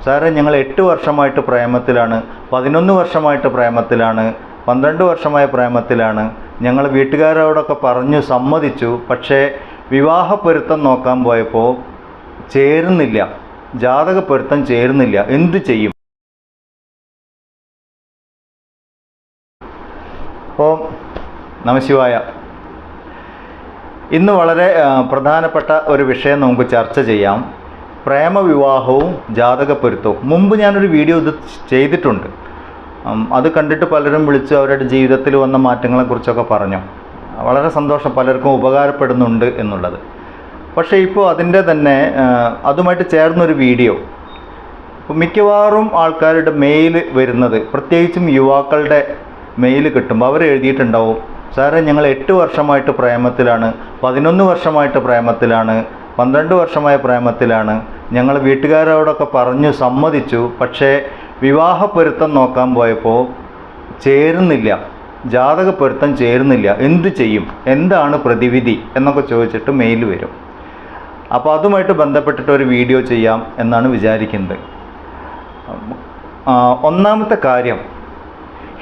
സാറേ ഞങ്ങൾ 8 വർഷമായിട്ട് പ്രേമത്തിലാണ്, 11 വർഷമായിട്ട് പ്രേമത്തിലാണ്, 12 വർഷമായ പ്രേമത്തിലാണ്. ഞങ്ങൾ വീട്ടുകാരോടൊക്കെ പറഞ്ഞു സമ്മതിച്ചു. പക്ഷേ വിവാഹ പൊരുത്തം നോക്കാൻ പോയപ്പോൾ ചേരുന്നില്ല, ജാതക പൊരുത്തം ചേരുന്നില്ല, എന്ത് ചെയ്യും? അപ്പോൾ നമഃശിവായ. ഇന്ന് വളരെ പ്രധാനപ്പെട്ട ഒരു വിഷയം നമുക്ക് ചർച്ച ചെയ്യാം. പ്രേമവിവാഹവും ജാതക പൊരുത്തവും. മുമ്പ് ഞാനൊരു വീഡിയോ ഇത് ചെയ്തിട്ടുണ്ട്. അത് കണ്ടിട്ട് പലരും വിളിച്ച് അവരുടെ ജീവിതത്തിൽ വന്ന മാറ്റങ്ങളെക്കുറിച്ചൊക്കെ പറഞ്ഞു. വളരെ സന്തോഷം, പലർക്കും ഉപകാരപ്പെടുന്നുണ്ട് എന്നുള്ളത്. പക്ഷേ ഇപ്പോൾ അതിൻ്റെ തന്നെ അതുമായിട്ട് ചേർന്നൊരു വീഡിയോ ഇപ്പോൾ മിക്കവാറും ആൾക്കാരുടെ മെയിൽ വരുന്നത്, പ്രത്യേകിച്ചും യുവാക്കളുടെ മെയിൽ കിട്ടുമ്പോൾ അവർ എഴുതിയിട്ടുണ്ടാവും, സാറേ ഞങ്ങൾ 8 വർഷമായിട്ട് പ്രേമത്തിലാണ്, 11 വർഷമായിട്ട് പ്രേമത്തിലാണ്, 12 വർഷമായ പ്രേമത്തിലാണ്. ഞങ്ങൾ വീട്ടുകാരോടൊക്കെ പറഞ്ഞു സമ്മതിച്ചു. പക്ഷേ വിവാഹ പൊരുത്തം നോക്കാൻ പോയപ്പോൾ ചേരുന്നില്ല, ജാതക പൊരുത്തം ചേരുന്നില്ല, എന്ത് ചെയ്യും, എന്താണ് പ്രതിവിധി എന്നൊക്കെ ചോദിച്ചിട്ട് മെയിൽ വരും. അപ്പോൾ അതുമായിട്ട് ബന്ധപ്പെട്ടിട്ട് ഒരു വീഡിയോ ചെയ്യാം എന്നാണ് വിചാരിക്കുന്നത്. ഒന്നാമത്തെ കാര്യം,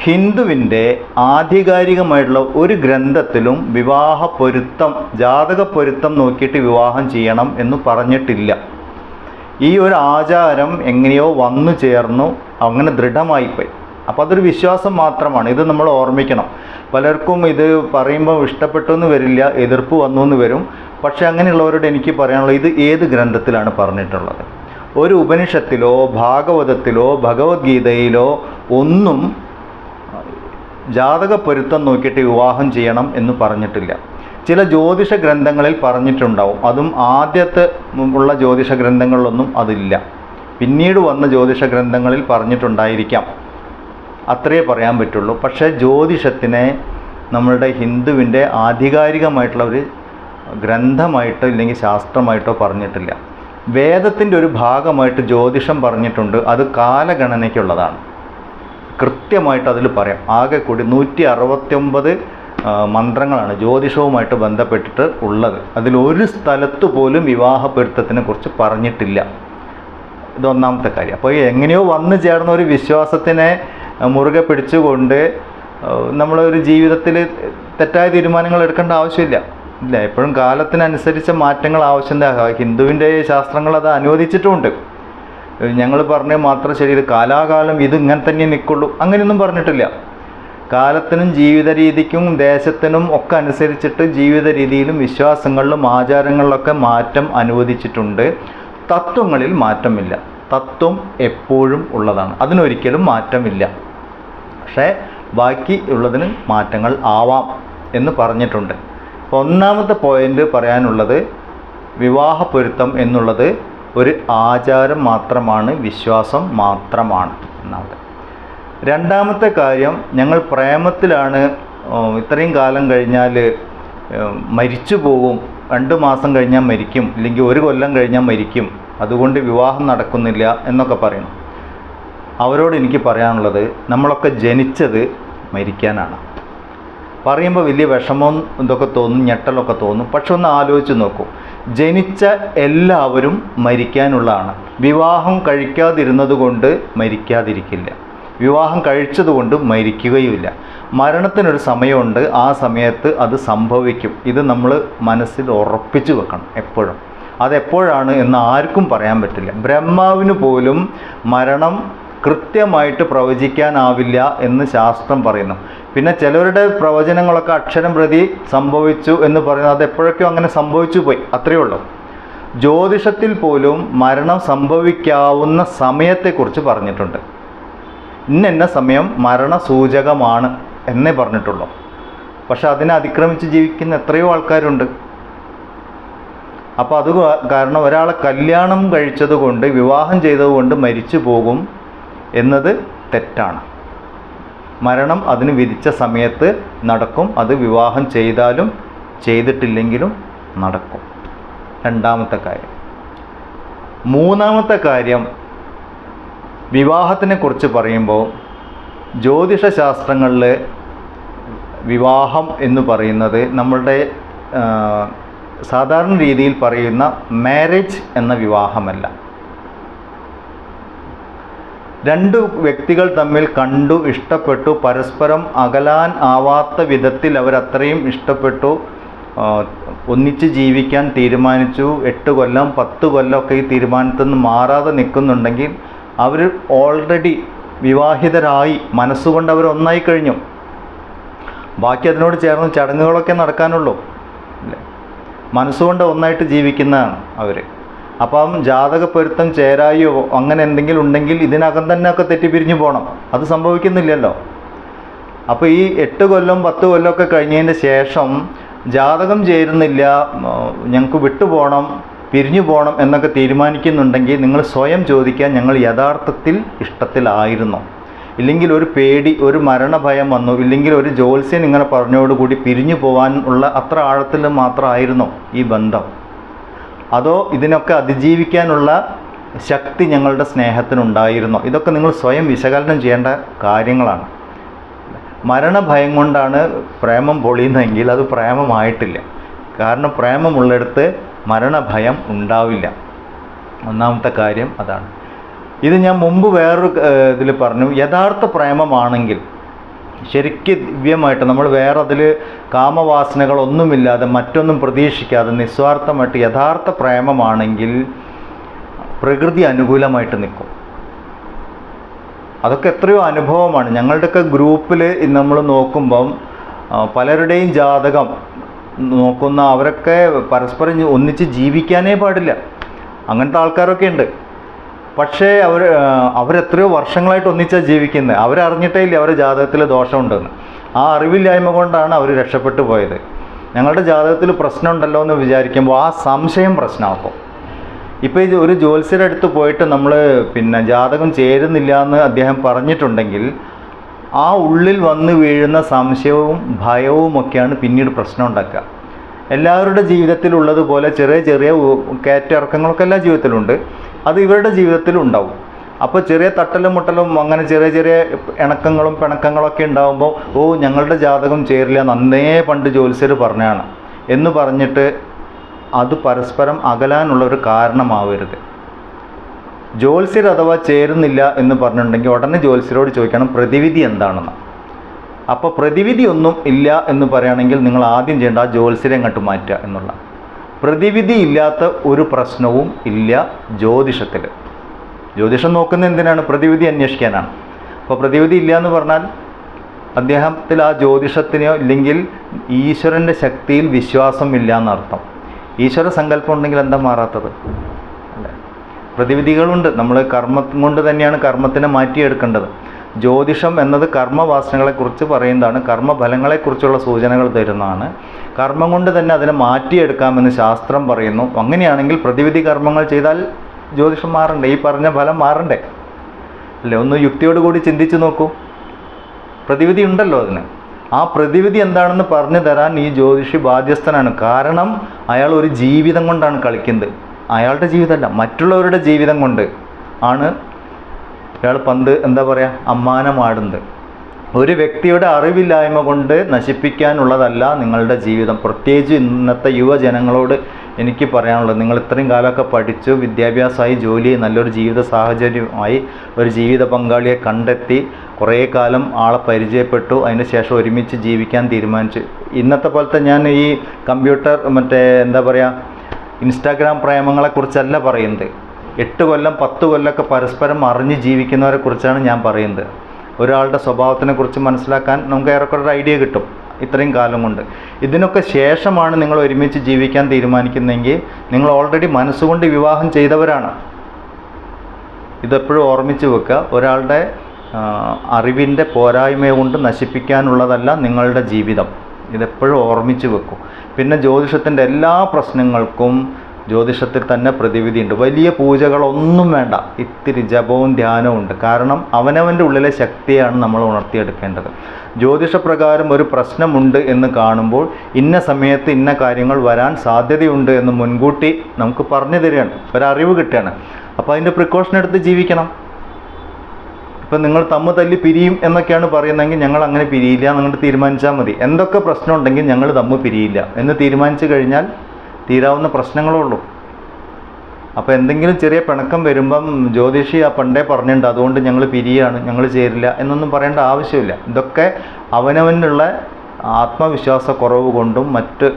ഹിന്ദുവിൻ്റെ ആധികാരികമായിട്ടുള്ള ഒരു ഗ്രന്ഥത്തിലും വിവാഹ പൊരുത്തം, ജാതക പൊരുത്തം നോക്കിയിട്ട് വിവാഹം ചെയ്യണം എന്ന് പറഞ്ഞിട്ടില്ല. ഈ ഒരു ആചാരം എങ്ങനെയോ വന്നു ചേർന്നു, അങ്ങനെ ദൃഢമായിപ്പോയി. അപ്പോൾ അതൊരു വിശ്വാസം മാത്രമാണ്. ഇത് നമ്മൾ ഓർമ്മിക്കണം. പലർക്കും ഇത് പറയുമ്പോൾ ഇഷ്ടപ്പെട്ടു എന്ന് വരില്ല, എതിർപ്പ് വന്നു എന്ന് വരും. പക്ഷേ അങ്ങനെയുള്ളവരോട് എനിക്ക് പറയാനുള്ളത്, ഇത് ഏത് ഗ്രന്ഥത്തിലാണ് പറഞ്ഞിട്ടുള്ളത്? ഒരു ഉപനിഷത്തിലോ ഭാഗവതത്തിലോ ഭഗവത്ഗീതയിലോ ഒന്നും ജാതക പൊരുത്തം നോക്കിയിട്ട് വിവാഹം ചെയ്യണം എന്ന് പറഞ്ഞിട്ടില്ല. ചില ജ്യോതിഷ ഗ്രന്ഥങ്ങളിൽ പറഞ്ഞിട്ടുണ്ടാവും, അതും ആദ്യത്തെ ഉള്ള ജ്യോതിഷ ഗ്രന്ഥങ്ങളിലൊന്നും അതില്ല. പിന്നീട് വന്ന ജ്യോതിഷ ഗ്രന്ഥങ്ങളിൽ പറഞ്ഞിട്ടുണ്ടായിരിക്കാം, അത്രയേ പറയാൻ പറ്റുള്ളൂ. പക്ഷേ ജ്യോതിഷത്തിനെ നമ്മളുടെ ഹിന്ദുവിൻ്റെ ആധികാരികമായിട്ടുള്ള ഒരു ഗ്രന്ഥമായിട്ടോ ഇല്ലെങ്കിൽ ശാസ്ത്രമായിട്ടോ പറഞ്ഞിട്ടില്ല. വേദത്തിൻ്റെ ഒരു ഭാഗമായിട്ട് ജ്യോതിഷം പറഞ്ഞിട്ടുണ്ട്, അത് കാലഗണനയ്ക്കുള്ളതാണ്. കൃത്യമായിട്ട് അതിൽ പറയാം. ആകെ കൂടി 169 മന്ത്രങ്ങളാണ് ജ്യോതിഷവുമായിട്ട് ബന്ധപ്പെട്ടിട്ട് ഉള്ളത്. അതിലൊരു സ്ഥലത്ത് പോലും വിവാഹ പൊരുത്തത്തിനെ കുറിച്ച് പറഞ്ഞിട്ടില്ല. ഇതൊന്നാമത്തെ കാര്യം. അപ്പോൾ എങ്ങനെയോ വന്നു ചേർന്ന ഒരു വിശ്വാസത്തിനെ മുറുകെ പിടിച്ചുകൊണ്ട് നമ്മളൊരു ജീവിതത്തിൽ തെറ്റായ തീരുമാനങ്ങൾ എടുക്കേണ്ട ആവശ്യമില്ല. ഇല്ല, എപ്പോഴും കാലത്തിനനുസരിച്ച മാറ്റങ്ങൾ ആവശ്യമില്ല. ഹിന്ദുവിൻ്റെ ശാസ്ത്രങ്ങൾ അത് അനുവദിച്ചിട്ടുമുണ്ട്. ഞങ്ങൾ പറഞ്ഞത് മാത്രം ശരി, ഇത് കാലാകാലം ഇത് ഇങ്ങനെ തന്നെ നിൽക്കുള്ളൂ, അങ്ങനെയൊന്നും പറഞ്ഞിട്ടില്ല. കാലത്തിനും ജീവിത രീതിക്കും ദേശത്തിനും ഒക്കെ അനുസരിച്ചിട്ട് ജീവിത രീതിയിലും വിശ്വാസങ്ങളിലും ആചാരങ്ങളിലൊക്കെ മാറ്റം അനുവദിച്ചിട്ടുണ്ട്. തത്വങ്ങളിൽ മാറ്റമില്ല. തത്വം എപ്പോഴും ഉള്ളതാണ്, അതിനൊരിക്കലും മാറ്റമില്ല. പക്ഷേ ബാക്കി ഉള്ളതിന് മാറ്റങ്ങൾ ആവാം എന്ന് പറഞ്ഞിട്ടുണ്ട്. ഒന്നാമത്തെ പോയിന്റ് പറയാനുള്ളത്, വിവാഹ പൊരുത്തം എന്നുള്ളത് ഒരു ആചാരം മാത്രമാണ്, വിശ്വാസം മാത്രമാണ് എന്നാണ്. രണ്ടാമത്തെ കാര്യം, ഞങ്ങൾ പ്രേമത്തിലാണ്, ഇത്രയും കാലം കഴിഞ്ഞാൽ മരിച്ചു പോകും, 2 മാസം കഴിഞ്ഞാൽ മരിക്കും, ഇല്ലെങ്കിൽ 1 കൊല്ലം കഴിഞ്ഞാൽ മരിക്കും, അതുകൊണ്ട് വിവാഹം നടക്കുന്നില്ല എന്നൊക്കെ പറയണം. അവരോട് എനിക്ക് പറയാനുള്ളത്, നമ്മളൊക്കെ ജനിച്ചത് മരിക്കാനാണ്. പറയുമ്പോൾ വലിയ വിഷമവും ഇതൊക്കെ തോന്നും, ഞെട്ടലൊക്കെ തോന്നും. പക്ഷെ ഒന്ന് ആലോചിച്ച് നോക്കൂ, ജനിച്ച എല്ലാവരും മരിക്കാനുള്ളതാണ്. വിവാഹം കഴിക്കാതിരുന്നത് കൊണ്ട് മരിക്കാതിരിക്കില്ല, വിവാഹം കഴിച്ചതുകൊണ്ട് മരിക്കുകയുമില്ല. മരണത്തിനൊരു സമയമുണ്ട്, ആ സമയത്ത് അത് സംഭവിക്കും. ഇത് നമ്മൾ മനസ്സിൽ ഉറപ്പിച്ചു വെക്കണം എപ്പോഴും. അതെപ്പോഴാണ് എന്ന് ആർക്കും പറയാൻ പറ്റില്ല. ബ്രഹ്മാവിന് പോലും മരണം കൃത്യമായിട്ട് പ്രവചിക്കാനാവില്ല എന്ന് ശാസ്ത്രം പറയുന്നു. പിന്നെ ചിലവരുടെ പ്രവചനങ്ങളൊക്കെ അക്ഷരം പ്രതി സംഭവിച്ചു എന്ന് പറയുന്നത് അതെപ്പോഴൊക്കെയോ അങ്ങനെ സംഭവിച്ചു പോയി, അത്രയേ ഉള്ളൂ. ജ്യോതിഷത്തിൽ പോലും മരണം സംഭവിക്കാവുന്ന സമയത്തെക്കുറിച്ച് പറഞ്ഞിട്ടുണ്ട്. ഇന്ന സമയം മരണസൂചകമാണ് എന്നേ പറഞ്ഞിട്ടുള്ളൂ. പക്ഷെ അതിനെ അതിക്രമിച്ച് ജീവിക്കുന്ന എത്രയോ ആൾക്കാരുണ്ട്. അപ്പോൾ അത് കാരണം ഒരാളെ കല്യാണം കഴിച്ചതുകൊണ്ട്, വിവാഹം ചെയ്തതുകൊണ്ട് മരിച്ചു പോകും എന്നത് തെറ്റാണ്. മരണം അതിന് വിധിച്ച സമയത്ത് നടക്കും. അത് വിവാഹം ചെയ്താലും ചെയ്തിട്ടില്ലെങ്കിലും നടക്കും. രണ്ടാമത്തെ കാര്യം. മൂന്നാമത്തെ കാര്യം, വിവാഹത്തിനെ കുറിച്ച് പറയുമ്പോൾ ജ്യോതിഷശാസ്ത്രങ്ങളിൽ വിവാഹം എന്ന് പറയുന്നത് നമ്മളുടെ സാധാരണ രീതിയിൽ പറയുന്ന മാരേജ് എന്ന വിവാഹമല്ല. രണ്ട് വ്യക്തികൾ തമ്മിൽ കണ്ടു, ഇഷ്ടപ്പെട്ടു, പരസ്പരം അകലാൻ ആവാത്ത വിധത്തിൽ അവരത്രയും ഇഷ്ടപ്പെട്ടു, ഒന്നിച്ച് ജീവിക്കാൻ തീരുമാനിച്ചു. 8 കൊല്ലം 10 കൊല്ലമൊക്കെ ഈ തീരുമാനത്തിൽ നിന്ന് മാറാതെ നിൽക്കുന്നുണ്ടെങ്കിൽ അവർ ഓൾറെഡി വിവാഹിതരായി, മനസ്സുകൊണ്ട് അവർ ഒന്നായി കഴിഞ്ഞു. ബാക്കി അതിനോട് ചേർന്ന് ചടങ്ങുകളൊക്കെ നടക്കാനുള്ളൂ. മനസ്സുകൊണ്ട് ഒന്നായിട്ട് ജീവിക്കുന്നതാണ് അവർ. അപ്പം ജാതക പൊരുത്തം ചേരായോ അങ്ങനെ എന്തെങ്കിലും ഉണ്ടെങ്കിൽ ഇതിനകം തന്നെ ഒക്കെ തെറ്റിപ്പിരിഞ്ഞു പോകണം. അത് സംഭവിക്കുന്നില്ലല്ലോ. അപ്പോൾ ഈ 8 കൊല്ലം 10 കൊല്ലമൊക്കെ കഴിഞ്ഞതിന് ശേഷം ജാതകം ചേരുന്നില്ല, ഞങ്ങൾക്ക് വിട്ടുപോകണം, പിരിഞ്ഞു പോകണം എന്നൊക്കെ തീരുമാനിക്കുന്നുണ്ടെങ്കിൽ നിങ്ങൾ സ്വയം ചോദിക്കാൻ, ഞങ്ങൾ യഥാർത്ഥത്തിൽ ഇഷ്ടത്തിലായിരുന്നോ? ഇല്ലെങ്കിൽ ഒരു പേടി, ഒരു മരണഭയം വന്നു, ഇല്ലെങ്കിൽ ഒരു ജ്യോത്സ്യൻ ഇങ്ങനെ പറഞ്ഞോടുകൂടി പിരിഞ്ഞു പോകാൻ ഉള്ള അത്ര ആഴത്തിൽ മാത്രമായിരുന്നോ ഈ ബന്ധം? അതോ ഇതിനൊക്കെ അതിജീവിക്കാനുള്ള ശക്തി ഞങ്ങളുടെ സ്നേഹത്തിനുണ്ടായിരുന്നോ? ഇതൊക്കെ നിങ്ങൾ സ്വയം വിശകലനം ചെയ്യേണ്ട കാര്യങ്ങളാണ്. മരണഭയം കൊണ്ടാണ് പ്രേമം പൊളിയുന്നതെങ്കിൽ അത് പ്രേമമായിട്ടില്ല. കാരണം പ്രേമമുള്ളിടത്ത് മരണഭയം ഉണ്ടാവില്ല. ഒന്നാമത്തെ കാര്യം അതാണ്. ഇത് ഞാൻ മുമ്പ് വേറൊരു ഇതിൽ പറഞ്ഞു. യഥാർത്ഥ പ്രേമമാണെങ്കിൽ ശരിക്കും ദിവ്യമായിട്ട് നമ്മൾ വേറെ അതിൽ കാമവാസനകളൊന്നുമില്ലാതെ മറ്റൊന്നും പ്രതീക്ഷിക്കാതെ നിസ്വാർത്ഥമായിട്ട് യഥാർത്ഥ പ്രേമമാണെങ്കിൽ പ്രകൃതി അനുകൂലമായിട്ട് നിൽക്കും. അതൊക്കെ എത്രയോ അനുഭവമാണ്. ഞങ്ങളുടെയൊക്കെ ഗ്രൂപ്പിൽ നമ്മൾ നോക്കുമ്പം പലരുടെയും ജാതകം നോക്കുന്ന അവരൊക്കെ പരസ്പരം ഒന്നിച്ച് ജീവിക്കാനേ പാടില്ല. അങ്ങനത്തെ ആൾക്കാരൊക്കെ ഉണ്ട്. പക്ഷേ അവരെത്രയോ വർഷങ്ങളായിട്ട് ഒന്നിച്ചാണ് ജീവിക്കുന്നത്. അവരറിഞ്ഞിട്ടേ ഇല്ല അവരുടെ ജാതകത്തിൽ ദോഷമുണ്ടെന്ന്. ആ അറിവില്ലായ്മ കൊണ്ടാണ് അവർ രക്ഷപ്പെട്ടു പോയത്. ഞങ്ങളുടെ ജാതകത്തിൽ പ്രശ്നമുണ്ടല്ലോ എന്ന് വിചാരിക്കുമ്പോൾ ആ സംശയം പ്രശ്നമാക്കും. ഇപ്പോൾ ഈ ഒരു ജ്യോത്സ്യരുടെ അടുത്ത് പോയിട്ട് നമ്മൾ ജാതകം ചേരുന്നില്ല എന്ന് അദ്ദേഹം പറഞ്ഞിട്ടുണ്ടെങ്കിൽ ആ ഉള്ളിൽ വന്ന് വീഴുന്ന സംശയവും ഭയവും ഒക്കെയാണ് പിന്നീട് പ്രശ്നം ഉണ്ടാക്കുക. എല്ലാവരുടെ ജീവിതത്തിലുള്ളതുപോലെ ചെറിയ ചെറിയ കയറ്റിറക്കങ്ങളൊക്കെ എല്ലാ ജീവിതത്തിലുണ്ട്. അത് ഇവരുടെ ജീവിതത്തിലും ഉണ്ടാവും. അപ്പോൾ ചെറിയ തട്ടലും മുട്ടലും അങ്ങനെ ചെറിയ ചെറിയ ഇണക്കങ്ങളും പിണക്കങ്ങളൊക്കെ ഉണ്ടാകുമ്പോൾ ഞങ്ങളുടെ ജാതകം ചേരില്ല, നന്നേ പണ്ട് ജ്യോത്സ്യർ പറഞ്ഞാണ് എന്ന് പറഞ്ഞിട്ട് അത് പരസ്പരം അകലാനുള്ള ഒരു കാരണമാവരുത്. ജ്യോത്സ്യർ അഥവാ ചേരുന്നില്ല എന്ന് പറഞ്ഞിട്ടുണ്ടെങ്കിൽ ഉടനെ ജ്യോത്സ്യരോട് ചോദിക്കണം പ്രതിവിധി എന്താണെന്ന്. അപ്പോൾ പ്രതിവിധി ഒന്നും ഇല്ല എന്ന് പറയുകയാണെങ്കിൽ നിങ്ങൾ ആദ്യം ചെയ്യേണ്ട ആ ജ്യോത്സ്യരെ അങ്ങോട്ട് മാറ്റുക എന്നുള്ള. പ്രതിവിധി ഇല്ലാത്ത ഒരു പ്രശ്നവും ഇല്ല ജ്യോതിഷത്തിൽ. ജ്യോതിഷം നോക്കുന്നത് എന്തിനാണ്? പ്രതിവിധി അന്വേഷിക്കാനാണ്. അപ്പോൾ പ്രതിവിധി ഇല്ല എന്ന് പറഞ്ഞാൽ അദ്ദേഹത്തിൽ ആ ജ്യോതിഷത്തിനോ ഇല്ലെങ്കിൽ ഈശ്വരൻ്റെ ശക്തിയിൽ വിശ്വാസമില്ല എന്നർത്ഥം. ഈശ്വര സങ്കല്പം ഉണ്ടെങ്കിൽ എന്താ മാറാത്തത്? അല്ലേ? പ്രതിവിധികളുണ്ട്. നമ്മൾ കർമ്മം കൊണ്ട് തന്നെയാണ് കർമ്മത്തിനെ മാറ്റിയെടുക്കേണ്ടത്. ജ്യോതിഷം എന്നത് കർമ്മവാസനകളെക്കുറിച്ച് പറയുന്നതാണ്, കർമ്മഫലങ്ങളെക്കുറിച്ചുള്ള സൂചനകൾ തരുന്നതാണ്. കർമ്മം കൊണ്ട് തന്നെ അതിനെ മാറ്റിയെടുക്കാമെന്ന് ശാസ്ത്രം പറയുന്നു. അങ്ങനെയാണെങ്കിൽ പ്രതിവിധി കർമ്മങ്ങൾ ചെയ്താൽ ജ്യോതിഷം മാറണ്ടേ? ഈ പറഞ്ഞ ഫലം മാറണ്ടേ? അല്ലേ? ഒന്ന് യുക്തിയോടുകൂടി ചിന്തിച്ച് നോക്കൂ. പ്രതിവിധി ഉണ്ടല്ലോ അതിന്. ആ പ്രതിവിധി എന്താണെന്ന് പറഞ്ഞു തരാൻ ഈ ജ്യോതിഷി ബാധ്യസ്ഥനാണ്. കാരണം അയാൾ ഒരു ജീവിതം കൊണ്ടാണ് കളിക്കുന്നത്. അയാളുടെ ജീവിതമല്ല, മറ്റുള്ളവരുടെ ജീവിതം കൊണ്ട് ആണ് അയാൾ അമ്മാനമാടുന്നത്. ഒരു വ്യക്തിയുടെ അറിവില്ലായ്മ കൊണ്ട് നശിപ്പിക്കാനുള്ളതല്ല നിങ്ങളുടെ ജീവിതം. പ്രത്യേകിച്ച് ഇന്നത്തെ യുവജനങ്ങളോട് എനിക്ക് പറയാനുള്ളത്, നിങ്ങൾ ഇത്രയും കാലമൊക്കെ പഠിച്ചു, വിദ്യാഭ്യാസമായി, ജോലി, നല്ലൊരു ജീവിത സാഹചര്യമായി, ഒരു ജീവിത പങ്കാളിയെ കണ്ടെത്തി, കുറേ കാലം ആളെ പരിചയപ്പെട്ടു, അതിന് ശേഷം ഒരുമിച്ച് ജീവിക്കാൻ തീരുമാനിച്ചു. ഇന്നത്തെ പോലത്തെ ഞാൻ ഈ കമ്പ്യൂട്ടർ ഇൻസ്റ്റാഗ്രാം പ്രേമങ്ങളെക്കുറിച്ചല്ല പറയുന്നത്. 8 കൊല്ലം 10 കൊല്ലമൊക്കെ പരസ്പരം അറിഞ്ഞ് ജീവിക്കുന്നവരെ കുറിച്ചാണ് ഞാൻ പറയുന്നത്. ഒരാളുടെ സ്വഭാവത്തിനെക്കുറിച്ച് മനസ്സിലാക്കാൻ നമുക്ക് ഏറെക്കുറെ ഒരു ഐഡിയ കിട്ടും ഇത്രയും കാലം കൊണ്ട്. ഇതിനൊക്കെ ശേഷമാണ് നിങ്ങൾ ഒരുമിച്ച് ജീവിക്കാൻ തീരുമാനിക്കുന്നതെങ്കിൽ നിങ്ങൾ ഓൾറെഡി മനസ്സുകൊണ്ട് വിവാഹം ചെയ്തവരാണ്. ഇതെപ്പോഴും ഓർമ്മിച്ച് വെക്കുക. ഒരാളുടെ അറിവിൻ്റെ പോരായ്മ കൊണ്ട് നശിപ്പിക്കാനുള്ളതല്ല നിങ്ങളുടെ ജീവിതം. ഇതെപ്പോഴും ഓർമ്മിച്ച് വെക്കും. പിന്നെ ജ്യോതിഷത്തിൻ്റെ എല്ലാ പ്രശ്നങ്ങൾക്കും ജ്യോതിഷത്തിൽ തന്നെ പ്രതിവിധിയുണ്ട്. വലിയ പൂജകളൊന്നും വേണ്ട, ഇത്തിരി ജപവും ധ്യാനവും ഉണ്ട്. കാരണം അവനവൻ്റെ ഉള്ളിലെ ശക്തിയാണ് നമ്മൾ ഉണർത്തിയെടുക്കേണ്ടത്. ജ്യോതിഷപ്രകാരം ഒരു പ്രശ്നമുണ്ട് എന്ന് കാണുമ്പോൾ ഇന്ന സമയത്ത് ഇന്ന കാര്യങ്ങൾ വരാൻ സാധ്യതയുണ്ട് എന്ന് മുൻകൂട്ടി നമുക്ക് പറഞ്ഞു തരികയാണ്, ഒരറിവ് കിട്ടുകയാണ്. അപ്പോൾ അതിൻ്റെ പ്രിക്കോഷൻ എടുത്ത് ജീവിക്കണം. ഇപ്പം നിങ്ങൾ തല്ല് പിരിയും എന്നൊക്കെയാണ് പറയുന്നതെങ്കിൽ ഞങ്ങൾ അങ്ങനെ പിരിയില്ല, നിങ്ങൾ തീരുമാനിച്ചാൽ മതി. എന്തൊക്കെ പ്രശ്നമുണ്ടെങ്കിൽ ഞങ്ങൾ പിരിയില്ല എന്ന് തീരുമാനിച്ചു കഴിഞ്ഞാൽ തീരാവുന്ന പ്രശ്നങ്ങളേ ഉള്ളൂ. അപ്പോൾ എന്തെങ്കിലും ചെറിയ പിണക്കം വരുമ്പം ജ്യോതിഷി ആ പണ്ടേ പറഞ്ഞിട്ടുണ്ട് അതുകൊണ്ട് ഞങ്ങൾ പിരിയാണ്, ഞങ്ങൾ ചേരില്ല എന്നൊന്നും പറയേണ്ട ആവശ്യമില്ല. ഇതൊക്കെ അവനവനുള്ള ആത്മവിശ്വാസക്കുറവ് കൊണ്ടും മറ്റ്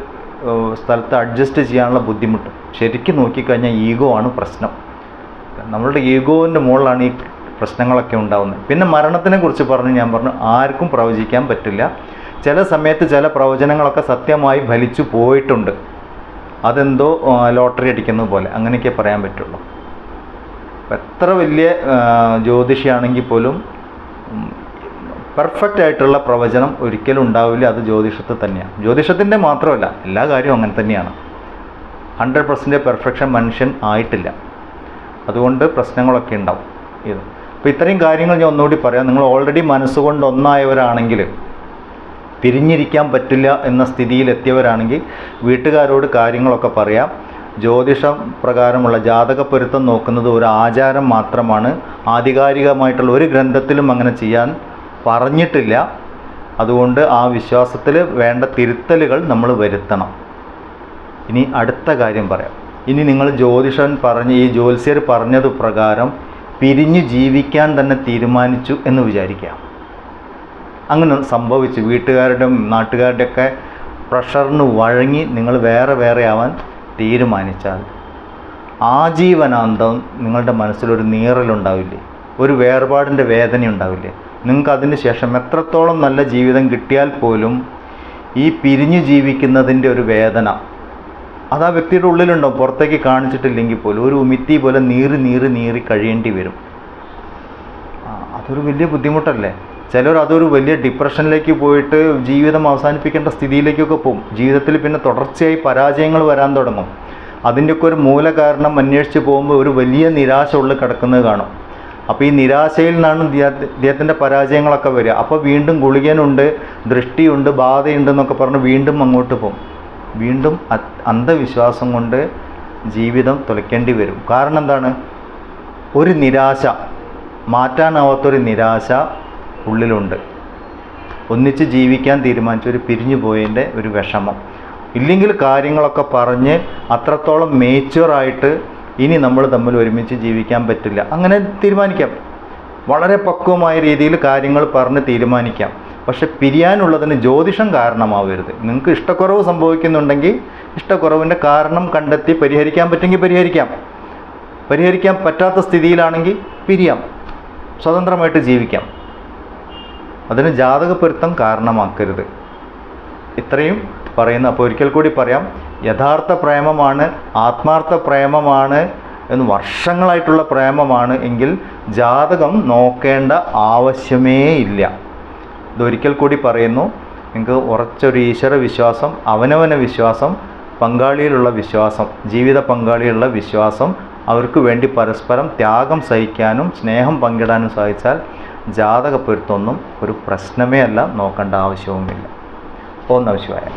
സ്ഥലത്ത് അഡ്ജസ്റ്റ് ചെയ്യാനുള്ള ബുദ്ധിമുട്ട്. ശരിക്കും നോക്കിക്കഴിഞ്ഞാൽ ഈഗോ ആണ് പ്രശ്നം. നമ്മളുടെ ഈഗോവിൻ്റെ മുകളിലാണ് ഈ പ്രശ്നങ്ങളൊക്കെ ഉണ്ടാകുന്നത്. പിന്നെ മരണത്തിനെ കുറിച്ച് ഞാൻ പറഞ്ഞു ആർക്കും പ്രവചിക്കാൻ പറ്റില്ല. ചില സമയത്ത് ചില പ്രവചനങ്ങളൊക്കെ സത്യമായി ഫലിച്ചു പോയിട്ടുണ്ട്. അതെന്തോ ലോട്ടറി അടിക്കുന്നത് പോലെ അങ്ങനെയൊക്കെ പറയാൻ പറ്റുള്ളൂ. എത്ര വലിയ ജ്യോതിഷിയാണെങ്കിൽ പോലും പെർഫെക്റ്റ് ആയിട്ടുള്ള പ്രവചനം ഒരിക്കലും ഉണ്ടാവില്ല. അത് ജ്യോതിഷത്തിൽ തന്നെയാണ്. ജ്യോതിഷത്തിൻ്റെ മാത്രമല്ല, എല്ലാ കാര്യവും അങ്ങനെ തന്നെയാണ്. 100% പെർഫെക്ഷൻ മനുഷ്യൻ ആയിട്ടില്ല. അതുകൊണ്ട് പ്രശ്നങ്ങളൊക്കെ ഉണ്ടാവും. അപ്പോൾ ഇത്രയും കാര്യങ്ങൾ ഞാൻ ഒന്നുകൂടി പറയാം. നിങ്ങൾ ഓൾറെഡി മനസ്സുകൊണ്ട് ഒന്നായവരാണെങ്കിൽ, പിരിഞ്ഞിരിക്കാൻ പറ്റില്ല എന്ന സ്ഥിതിയിലെത്തിയവരാണെങ്കിൽ വീട്ടുകാരോട് കാര്യങ്ങളൊക്കെ പറയാം. ജ്യോതിഷം പ്രകാരമുള്ള ജാതക പൊരുത്തം നോക്കുന്നത് ഒരു ആചാരം മാത്രമാണ്. ആധികാരികമായിട്ടുള്ള ഒരു ഗ്രന്ഥത്തിലും അങ്ങനെ ചെയ്യാൻ പറഞ്ഞിട്ടില്ല. അതുകൊണ്ട് ആ വിശ്വാസത്തിൽ വേണ്ട തിരുത്തലുകൾ നമ്മൾ വരുത്തണം. ഇനി അടുത്ത കാര്യം പറയാം. ഇനി നിങ്ങൾ ജ്യോതിഷൻ ഈ ജ്യോത്സ്യർ പറഞ്ഞത് പ്രകാരം പിരിഞ്ഞു ജീവിക്കാൻ തന്നെ തീരുമാനിച്ചു എന്ന് വിചാരിക്കുക. അങ്ങനെ സംഭവിച്ചു, വീട്ടുകാരുടെയും നാട്ടുകാരുടെയൊക്കെ പ്രഷറിന് വഴങ്ങി നിങ്ങൾ വേറെ ആവാൻ തീരുമാനിച്ചാൽ ആജീവനാന്തം നിങ്ങളുടെ മനസ്സിലൊരു നീറലുണ്ടാവില്ലേ, ഒരു വേർപാടിൻ്റെ വേദന ഉണ്ടാവില്ലേ? നിങ്ങൾക്ക് അതിന് ശേഷം എത്രത്തോളം നല്ല ജീവിതം കിട്ടിയാൽ പോലും ഈ പിരിഞ്ഞു ജീവിക്കുന്നതിൻ്റെ ഒരു വേദന അത് ആ വ്യക്തിയുടെ ഉള്ളിലുണ്ടോ, പുറത്തേക്ക് കാണിച്ചിട്ടില്ലെങ്കിൽ പോലും ഒരു ഉമിത്തി പോലെ നീറി കഴിയേണ്ടി വരും. അതൊരു വലിയ ബുദ്ധിമുട്ടല്ലേ? ചിലർ അതൊരു വലിയ ഡിപ്രഷനിലേക്ക് പോയിട്ട് ജീവിതം അവസാനിപ്പിക്കേണ്ട സ്ഥിതിയിലേക്കൊക്കെ പോകും. ജീവിതത്തിൽ പിന്നെ തുടർച്ചയായി പരാജയങ്ങൾ വരാൻ തുടങ്ങും. അതിൻ്റെയൊക്കെ ഒരു മൂല കാരണം അന്വേഷിച്ച് പോകുമ്പോൾ ഒരു വലിയ നിരാശ ഉള്ളിൽ കിടക്കുന്നത് കാണും. അപ്പോൾ ഈ നിരാശയിൽ നിന്നാണ് ഇദ്ദേഹത്തിൻ്റെ പരാജയങ്ങളൊക്കെ വരിക. അപ്പോൾ വീണ്ടും ഗുളികനുണ്ട്, ദൃഷ്ടിയുണ്ട്, ബാധയുണ്ടെന്നൊക്കെ പറഞ്ഞ് വീണ്ടും അങ്ങോട്ട് പോകും. വീണ്ടും അന്ധവിശ്വാസം കൊണ്ട് ജീവിതം തുലയ്ക്കേണ്ടി വരും. കാരണം എന്താണ്? ഒരു നിരാശ, മാറ്റാനാവാത്തൊരു നിരാശ ഉള്ളിലുണ്ട്. ഒന്നിച്ച് ജീവിക്കാൻ തീരുമാനിച്ചൊരു പിരിഞ്ഞു പോയതിൻ്റെ ഒരു വിഷമം. ഇല്ലെങ്കിൽ കാര്യങ്ങളൊക്കെ പറഞ്ഞ് അത്രത്തോളം മേച്യൂറായിട്ട് ഇനി നമ്മൾ തമ്മിൽ ഒരുമിച്ച് ജീവിക്കാൻ പറ്റില്ല അങ്ങനെ തീരുമാനിക്കാം. വളരെ പക്വമായ രീതിയിൽ കാര്യങ്ങൾ പറഞ്ഞ് തീരുമാനിക്കാം. പക്ഷെ പിരിയാനുള്ളതിന് ജ്യോതിഷം കാരണമാവരുത്. നിങ്ങൾക്ക് ഇഷ്ടക്കുറവ് സംഭവിക്കുന്നുണ്ടെങ്കിൽ ഇഷ്ടക്കുറവിൻ്റെ കാരണം കണ്ടെത്തി പരിഹരിക്കാൻ പറ്റുമെങ്കിൽ പരിഹരിക്കാൻ പറ്റാത്ത സ്ഥിതിയിലാണെങ്കിൽ പിരിയാം, സ്വതന്ത്രമായിട്ട് ജീവിക്കാം. അതിന് ജാതക പൊരുത്തം കാരണമാക്കരുത്. ഇത്രയും പറയുന്നു. അപ്പോൾ ഒരിക്കൽ കൂടി പറയാം, യഥാർത്ഥ പ്രേമമാണ്, ആത്മാർത്ഥ പ്രേമമാണ് എന്ന് വർഷങ്ങളായിട്ടുള്ള പ്രേമമാണ് എങ്കിൽ ജാതകം നോക്കേണ്ട ആവശ്യമേ ഇല്ല. ഇതൊരിക്കൽ കൂടി പറയുന്നു. നിങ്ങൾക്ക് ഉറച്ചൊരു ഈശ്വര വിശ്വാസം, അവനവന വിശ്വാസം, പങ്കാളിയിലുള്ള വിശ്വാസം, ജീവിത പങ്കാളിയിലുള്ള വിശ്വാസം, അവർക്ക് വേണ്ടി പരസ്പരം ത്യാഗം സഹിക്കാനും സ്നേഹം പങ്കിടാനും സാധിച്ചാൽ ജാതക പൊരുത്തമൊന്നും ഒരു പ്രശ്നമേ അല്ല, നോക്കേണ്ട ആവശ്യവുമില്ല. ഓം നമഃ ശിവായ.